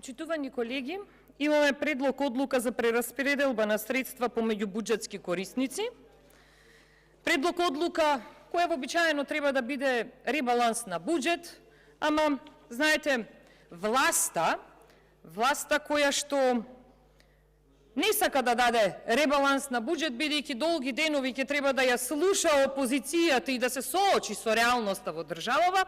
Почитувани колеги, имаме предлог одлука за прераспределба на средства помеѓу буџетски корисници. Предлог одлука која вообичаено треба да биде ребаланс на буџет, ама, знаете, власта која што не сака да даде ребаланс на буџет, бидејќи долги денови ќе треба да ја слуша опозицијата и да се соочи со реалноста во државава,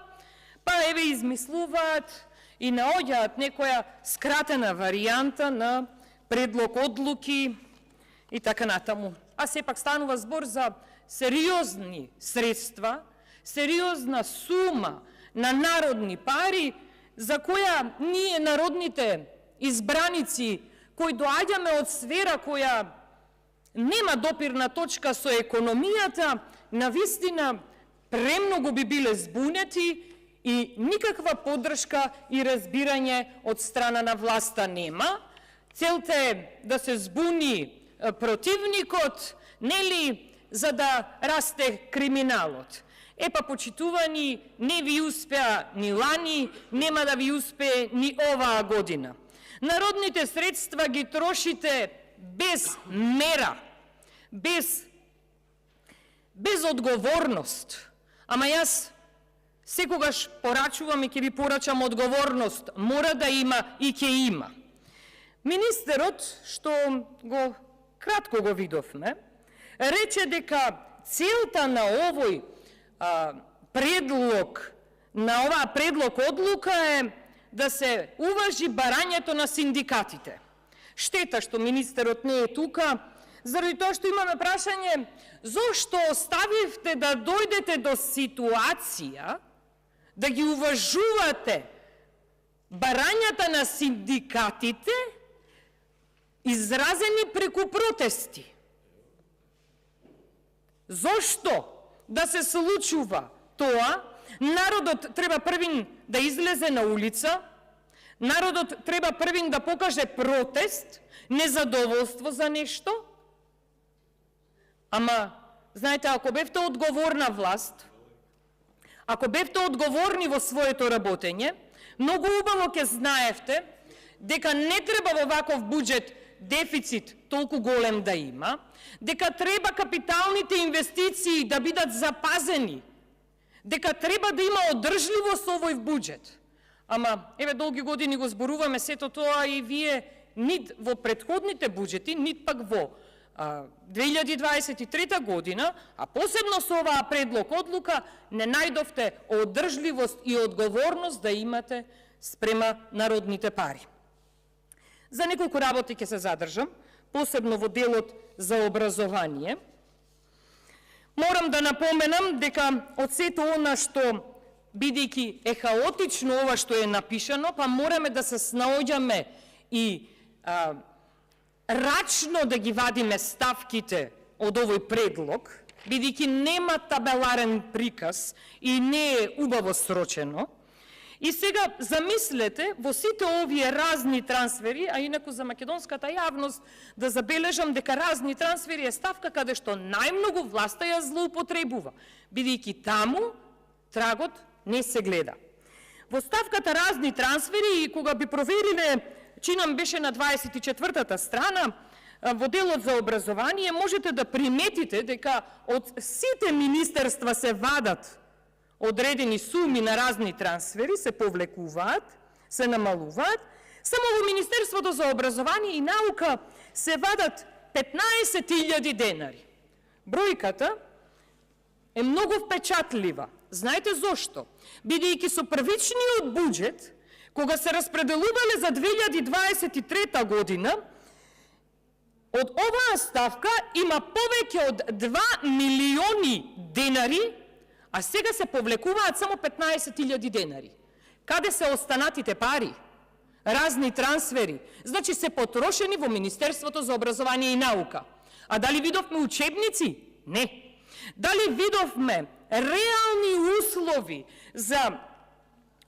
па еве измислуваат и наоѓаат некоја скратена варијанта на предлог одлуки и така натаму. А сепак станува збор за сериозни средства, сериозна сума на народни пари, за која ние, народните избраници, кои доаѓаме од сфера која нема допирна точка со економијата, навистина премногу би биле збунети и никаква поддршка и разбирање од страна на власта нема. Целта е да се збуни противникот, нели, за да расте криминалот. Епа, почитувани, не ви успеа ни лани, нема да ви успее ни оваа година. Народните средства ги трошите без мера, без одговорност. Ама јас секогаш порачувам и ќе ви порачам одговорност. Мора да има и ќе има. Министерот, што го кратко го видовме, рече дека целта на овој предлог, на оваа предлог одлука е да се уважи барањето на синдикатите. Штета што министерот не е тука, заради тоа што имаме прашање зошто оставивте да дојдете до ситуација да ги уважувате барањата на синдикатите изразени преку протести. Зошто да се случува тоа? Народот треба првин да излезе на улица, народот треба првин да покаже протест, незадоволство за нешто. Ама, знаете, ако бевте одговорна власт, ако бевте одговорни во своето работење, многу убаво ќе знаевте дека не треба во ваков буџет дефицит толку голем да има, дека треба капиталните инвестиции да бидат запазени, дека треба да има одржливост овој буџет. Ама, еве, долги години го зборуваме сето тоа и вие нит во претходните буџети, нит пак во 2023 година, а посебно со оваа предлог одлука, не најдовте одржливост и одговорност да имате спрема народните пари. За неколку работи ќе се задржам, посебно во делот за образование. Морам да напоменам дека од сето она што, бидејќи е хаотично ова што е напишано, па мораме да се снаоѓаме и рачно да ги вадиме ставките од овој предлог, бидејќи нема табеларен приказ и не е убаво срочено. И сега замислете во сите овие разни трансфери, а инаку за македонската јавност да забележам дека разни трансфери е ставка каде што најмногу власта ја злоупотребува, бидејќи таму трагот не се гледа. Во ставката разни трансфери, и кога би провериле, чинам беше на 24-та страна, во делот за образование, можете да приметите дека од сите министерства се вадат одредени суми на разни трансфери, се повлекуваат, се намалуваат. Само во Министерството за образование и наука се вадат 15.000 денари. Бројката е многу впечатлива. Знаете зошто? Бидејќи со првичниот буџет, кога се распределувале за 2023 година, од оваа ставка има повеќе од 2 милиони денари, а сега се повлекуваат само 15.000 денари. Каде се останатите пари? Разни трансфери. Значи се потрошени во Министерството за образование и наука. А дали видовме учебници? Не. Дали видовме реални услови за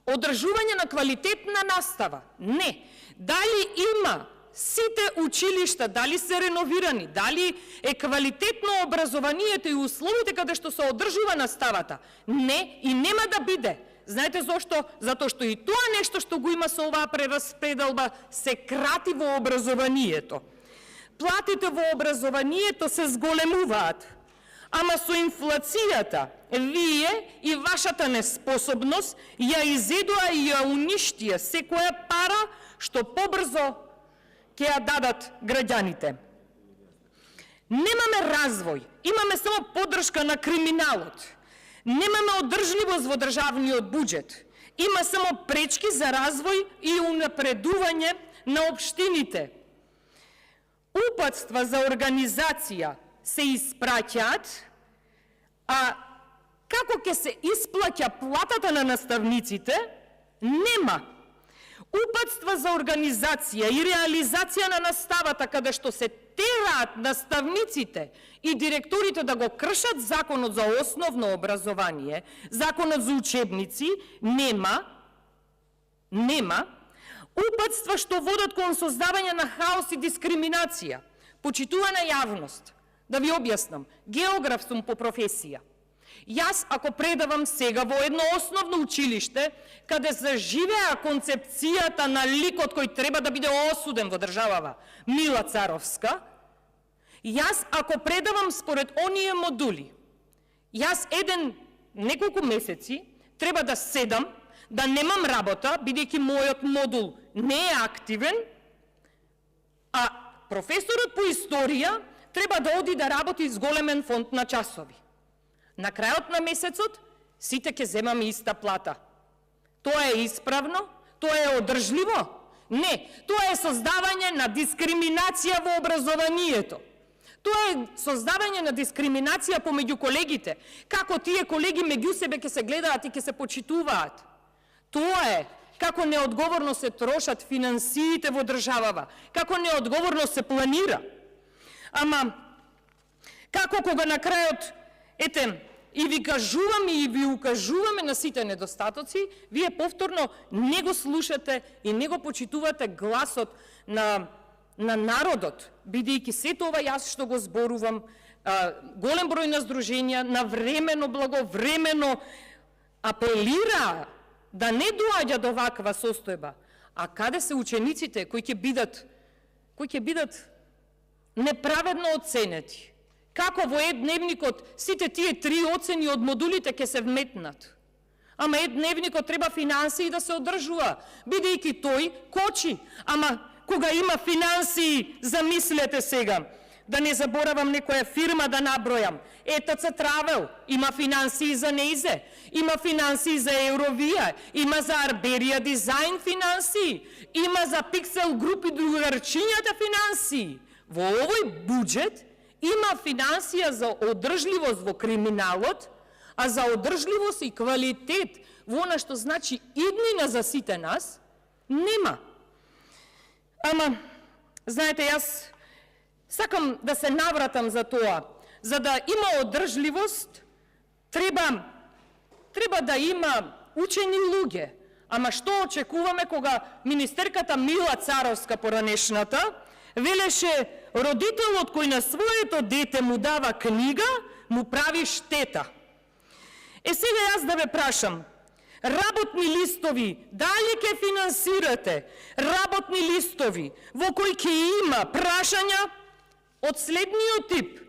одржување на квалитетна настава? Не. Дали има сите училишта, дали се реновирани, дали е квалитетно образованието и условите каде што се одржува наставата? Не, и нема да биде. Знаете зошто? Затоа што и тоа нешто што го има со оваа прераспределба се крати во образованието. Платите во образованието се зголемуваат, ама со инфлацијата вие и вашата неспособност ја изедоа и ја уништија секоја пара што побрзо ќе ја дадат граѓаните. Немаме развој, имаме само поддршка на криминалот. Немаме одржливост во државниот буџет. Има само пречки за развој и унапредување на општините. Упатства за организација се испраќаат, а како ќе се исплаќа платата на наставниците, нема. Упатства за организација и реализација на наставата, каде што се тераат наставниците и директорите да го кршат законот за основно образование, законот за учебници, нема. Упатства што водат кон создавање на хаос и дискриминација. Почитувана јавност, да ви објаснам, географ сум по професија. Јас, ако предавам сега во едно основно училиште, каде заживеа концепцијата на ликот кој треба да биде осуден во државава, Мила Царовска, јас, ако предавам според оние модули, јас неколку месеци треба да седам, да немам работа, бидејќи мојот модул не е активен, а професорот по историја треба да оди да работи с големен фонд на часови. На крајот на месецот сите ќе земаме иста плата. Тоа е исправно? Тоа е одржливо? Не, тоа е создавање на дискриминација во образованието. Тоа е создавање на дискриминација помеѓу колегите. Како тие колеги меѓу себе ќе се гледаат и ќе се почитуваат. Тоа е како неодговорно се трошат финансиите во државава, како неодговорно се планира. Ама, како кога на крајот, и ви кажуваме и ви укажуваме на сите недостатоци, вие повторно не го слушате и не го почитувате гласот на народот, бидејќи сето ова јас што го зборувам, голем број на здруженија, навремено, благовремено апелира да не доаѓа до ваква состојба. А каде се учениците кои ќе бидат неправедно оценети? Како во едневникот сите тие 3 оцени од модулите ќе се вметнат? Ама едневникот треба финансии да се одржува, бидејќи тој кочи. Ама кога има финансии, замислете сега, да не заборавам некоја фирма да набројам, ЕТЦ Травел, има финансии за Неизе, има финансии за Евровија, има за Арберија Дизајн финансии, има за Пиксел Груп и другарчињата финансии. Во овој буџет има финансија за одржливост во криминалот, а за одржливост и квалитет во она што значи иднина за сите нас, нема. Ама, знаете, јас сакам да се навратам за тоа. За да има одржливост, треба да има учени луѓе. Ама што очекуваме кога министерката Мила Царовска поранешната велеше родителот кој на своето дете му дава книга, му прави штета. Сега јас да ве прашам, работни листови, дали ќе финансирате работни листови во кои ќе има прашања од следниот тип?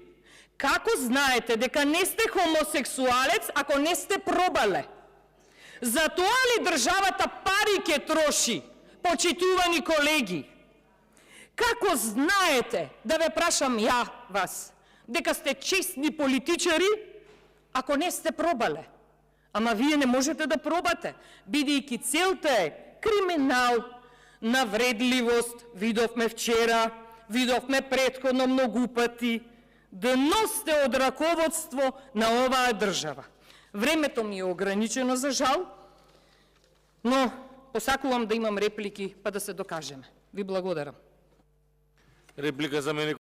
Како знаете дека не сте хомосексуалец ако не сте пробале? За тоа ли државата пари ќе троши, почитувани колеги? Како знаете, да ве прашам ја вас, дека сте честни политичари ако не сте пробале? Ама вие не можете да пробате, бидејќи целта е криминал, навредливост, видовме вчера, видовме претходно многу пати, дно сте од раководство на оваа држава. Времето ми е ограничено за жал, но посакувам да имам реплики па да се докажеме. Ви благодарам. Реплика за мене.